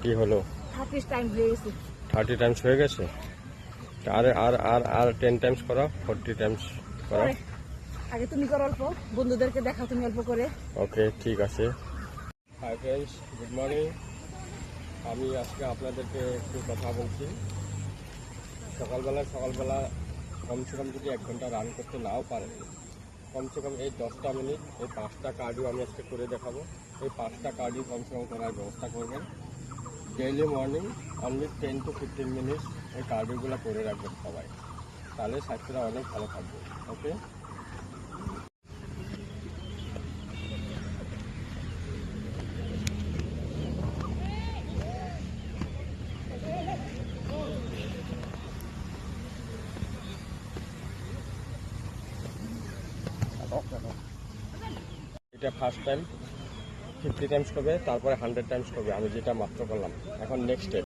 কি হলো? 30 টাইম হয়ে গেছে। 30 টাইমস হয়ে গেছে। আর আর আর আর 10 টাইমস করো, 40 টাইমস করো। আগে তুমি করো অল্প, বন্ধুদেরকে দেখাও তুমি অল্প করে। ওকে, ঠিক আছে। Hi friends, good morning. আমি আজকে আপনাদেরকে একটু কথা বলছি। সকালবেলা কমসে কম যদি 1 ঘন্টা রান করতে নাও পারেন, কমসে কম এই 10টা মিনিট এই 5টা কার্ডিও আমি আজকে করে দেখাবো। এই 5টা কার্ডিও কমসে কম করার ব্যবস্থা করবেন। Daily morning only 10 to 15 minutes এই কার্ডিওগুলো করে রাখবেন সবাই, তাহলে স্বাস্থ্যটা অনেক ভালো থাকবে। ওকে, এটা ফার্স্ট টাইম 50 টাইমস করবে, তারপরে 100 টাইমস করবে, আমি যেটা মাত্র করলাম। এখন নেক্সট স্টেপ।